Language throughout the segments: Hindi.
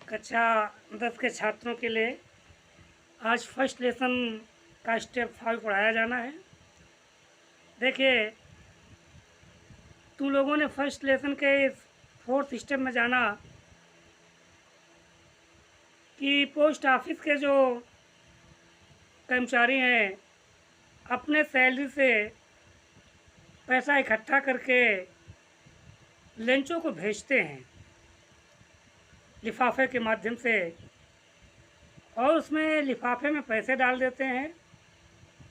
कक्षा 10 के छात्रों के लिए आज फर्स्ट लेसन का स्टेप 5 पढ़ाया जाना है। देखिए, तुम लोगों ने फर्स्ट लेसन के 4th स्टेप में जाना कि पोस्ट ऑफिस के जो कर्मचारी हैं अपने सैलरी से पैसा इकट्ठा करके लेंचों को भेजते हैं लिफाफे के माध्यम से, और उसमें लिफाफे में पैसे डाल देते हैं,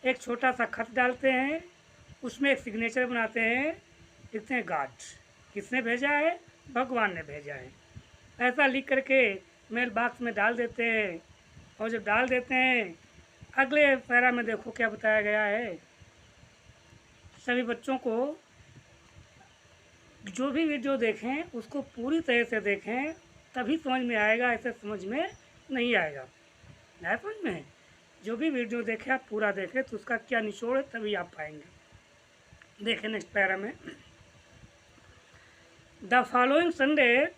एक छोटा सा खत डालते हैं, उसमें एक सिग्नेचर बनाते हैं, लिखते हैं गॉड। किसने भेजा है? भगवान ने भेजा है। ऐसा लिख करके मेल बॉक्स में डाल देते हैं। और जब डाल देते हैं, अगले पैरा में देखो क्या बताया गया है। सभी बच्चों को जो भी वीडियो देखें उसको पूरी तरह से देखें, तभी समझ में आएगा, ऐसे समझ में नहीं आएगा। नहीं समझ में? जो भी वीडियो देखें आप पूरा देखें तो उसका क्या निचोड़ है तभी आप पाएंगे। देखें नेक्स्ट पैरा में, the following Sunday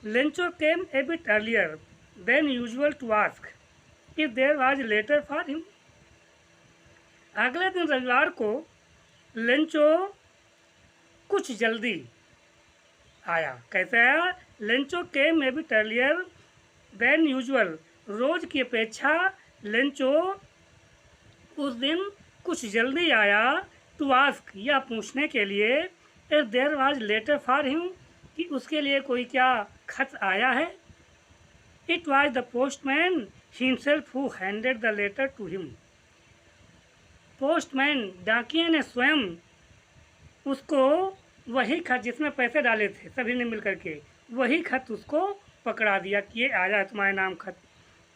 Lencho came a bit earlier than usual to ask if there was letter for him. अगले दिन रविवार को लेंचो कुछ जल्दी आया। कैसे आया? Lencho came a bit earlier than usual. रोज की अपेक्षा लेंचो उस दिन कुछ जल्दी आया। टू आस्क, या पूछने के लिए, if there was letter for him, कि उसके लिए कोई क्या खत आया है। It was the postman himself who handed the letter to him. Postman, डाकिये ने स्वयं उसको वही खत जिसमें पैसे डाले थे सभी ने मिलकर के, वही खत उसको पकड़ा दिया कि ये आया है तुम्हारे नाम खत।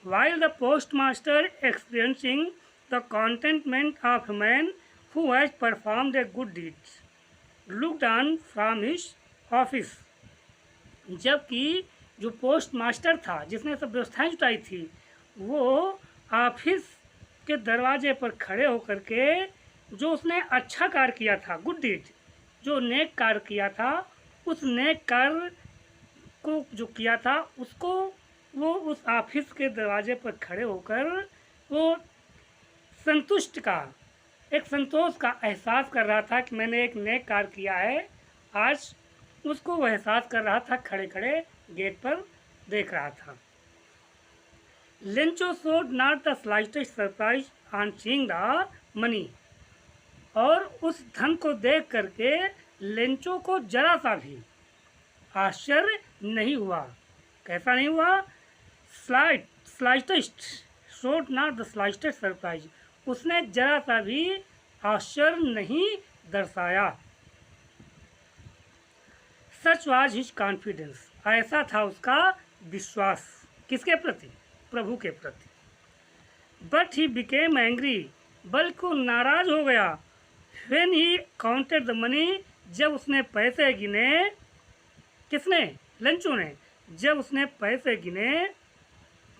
While the postmaster experiencing the contentment of a man who has performed a good deed, looked on from his office। जबकि जो पोस्ट मास्टर था जिसने सब व्यवस्थाएं जुटाई थी, वो ऑफिस के दरवाजे पर खड़े होकर के जो उसने अच्छा कार्य किया था, गुड डीड, जो नेक कार्य किया था, उस नेक कार्य को जो किया था उसको वो उस ऑफिस के दरवाजे पर खड़े होकर वो एक संतोष का एहसास कर रहा था कि मैंने एक नेक कार्य किया है। आज उसको वो एहसास कर रहा था, खड़े खड़े गेट पर देख रहा था। Lencho showed not the slightest surprise on seeing the money. और उस धन को देख करके लेंचो को जरा सा भी आश्चर्य नहीं हुआ। कैसा नहीं हुआ? Slightest showed not the slightest surprise. उसने जरा सा भी आश्चर्य नहीं दर्शाया। सच वाज हिज कॉन्फिडेंस। ऐसा था उसका विश्वास। किसके प्रति? प्रभु के प्रति। But he became angry. बल्कि वो नाराज हो गया। When he counted the money. जब उसने पैसे गिने। किसने? लेंचो ने। जब उसने पैसे गिने,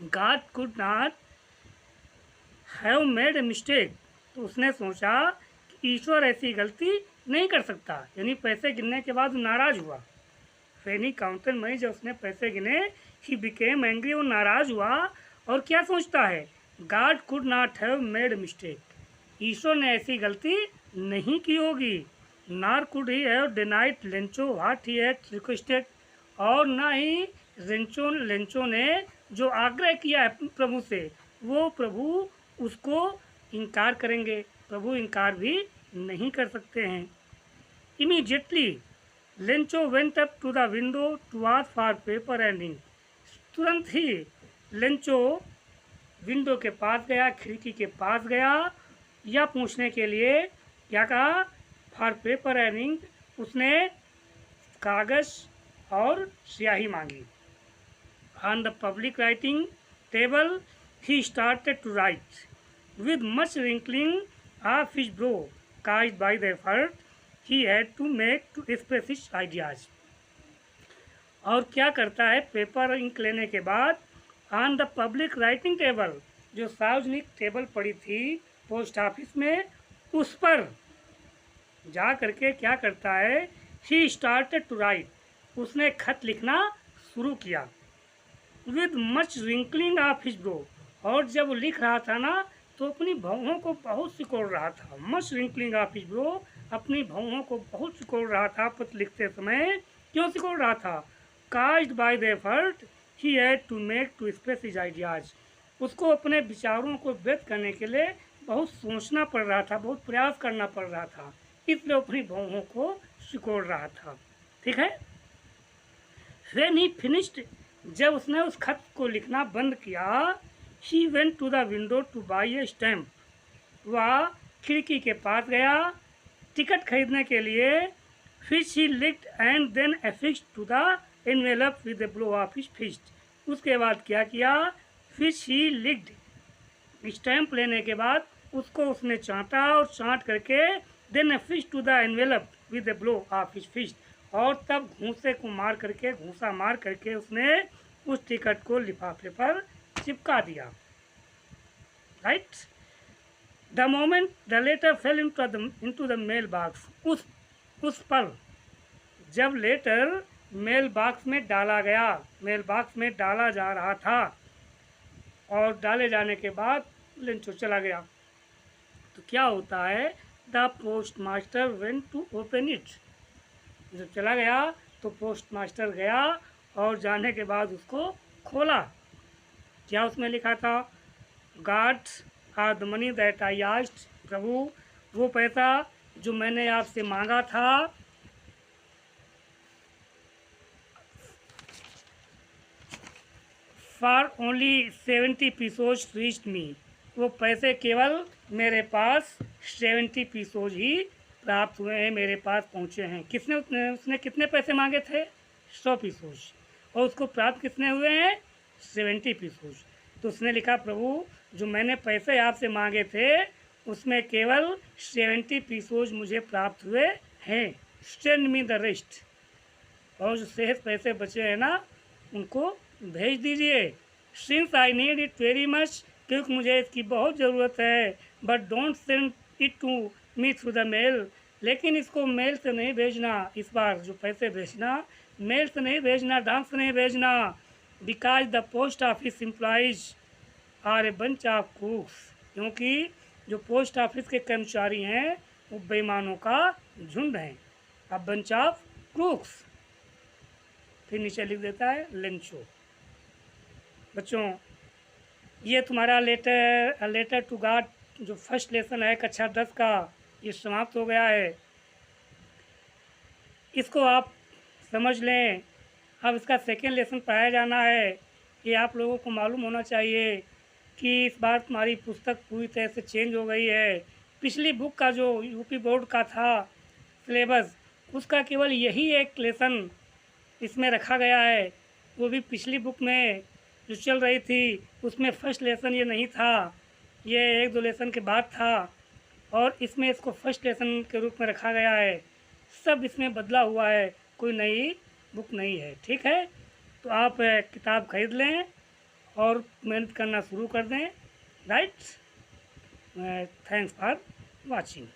God could not have made a mistake। तो उसने सोचा कि ईश्वर ऐसी गलती नहीं कर सकता। यानी पैसे गिनने के बाद नाराज हुआ। When he counted money, जब उसने पैसे गिने, he became angry, वो नाराज हुआ। और क्या सोचता है? God could not have made a mistake। ईश्वर ने ऐसी गलती नहीं की होगी। Nor could he have denied Lencho what he had requested। और ना ही लेंचो ने जो आग्रह किया है प्रभु से, वो प्रभु उसको इनकार करेंगे। प्रभु इनकार भी नहीं कर सकते हैं। Immediately Lencho went up to the window to ask for paper and ink. तुरंत ही लेंचो विंडो के पास गया, खिड़की के पास गया, यह पूछने के लिए क्या कहा? For paper and ink. उसने कागज और स्याही मांगी। On the public writing table, he started to write with much wrinkling of his brow caused by the effort he had to make to express his ideas। और क्या करता है? पेपर इंक लेने के बाद on the public writing table, जो सार्वजनिक टेबल पड़ी थी पोस्ट ऑफिस में, उस पर जा करके क्या करता है? He started to write. उसने खत लिखना शुरू किया। With much wrinkling of his brow, और जब वो लिख रहा था ना तो अपनी भौहों को बहुत सिकोड़ रहा था। Much wrinkling of his bro, अपनी भौहों को बहुत सिकोड़ रहा था पत्र लिखते समय। क्यों सिकोड़ रहा था? Caused by the effort he had to make to express his ideas, उसको अपने विचारों को व्यक्त करने के लिए बहुत सोचना पड़ रहा था, बहुत प्रयास करना पड़ रहा था, इसलिए अपनी भौहों को सिकोड़ रहा था। ठीक है। When he finished, जब उसने उस खत को लिखना बंद किया, he went to the window to buy a stamp, वह खिड़की के पास गया टिकट खरीदने के लिए। which he licked and then affixed to the envelope with a blow of his fist, उसके बाद क्या किया? which he licked, स्टैम्प लेने के बाद उसको उसने चाटा और चाट करके then affixed to the envelope with a blow of his fist, और तब घूंसे को मार करके, घूंसा मार करके उसने उस टिकट को लिफाफे पर चिपका दिया। Right. The moment the letter fell into the mail box, उस पल जब लेटर मेल बॉक्स में डाला गया, मेल बॉक्स में डाला जा रहा था और डाले जाने के बाद लेंचो चला गया, तो क्या होता है? The post master went to open it, जब चला गया तो पोस्ट मास्टर गया और जाने के बाद उसको खोला। क्या उसमें लिखा था? God are the money that I asked, प्रभु वो पैसा जो मैंने आपसे मांगा था, for only 70 pesos reached me, वो पैसे केवल मेरे पास 70 पीसोज ही प्राप्त हुए हैं, मेरे पास पहुँचे हैं। किसने उसने कितने पैसे मांगे थे? 100 पीसोज, और उसको प्राप्त कितने हुए हैं? 70 पीसोज। तो उसने लिखा, प्रभु जो मैंने पैसे आपसे मांगे थे उसमें केवल 70 पीसोज मुझे प्राप्त हुए हैं, सेंड मी द रेस्ट, और जो शेष पैसे बचे हैं ना उनको भेज दीजिए। Since I need it very much, क्योंकि मुझे इसकी बहुत ज़रूरत है। But don't send it to me through the mail, लेकिन इसको मेल से नहीं भेजना, इस बार जो पैसे भेजना मेल से नहीं भेजना, डाक से नहीं भेजना। Because the post office employees are a bunch of crooks, क्योंकि जो पोस्ट ऑफिस के कर्मचारी हैं वो बेईमानों का झुंड हैं, अ बंच ऑफ क्रूक्स। फिर नीचे लिख देता है लेंचो। बच्चों ये तुम्हारा लेटर टू गॉड जो फर्स्ट लेसन है कक्षा 10 का, ये समाप्त हो गया है। इसको आप समझ लें। अब इसका सेकेंड लेसन पढ़ाया जाना है। ये आप लोगों को मालूम होना चाहिए कि इस बार तुम्हारी पुस्तक पूरी तरह से चेंज हो गई है। पिछली बुक का जो यूपी बोर्ड का था सिलेबस, उसका केवल यही एक लेसन इसमें रखा गया है, वो भी पिछली बुक में जो चल रही थी उसमें फर्स्ट लेसन ये नहीं था, ये 1-2 लेसन के बाद था, और इसमें इसको फर्स्ट लेसन के रूप में रखा गया है। सब इसमें बदला हुआ है, कोई नई बुक नहीं है। ठीक है, तो आप किताब खरीद लें और मेहनत करना शुरू कर दें। राइट। Thanks for watching.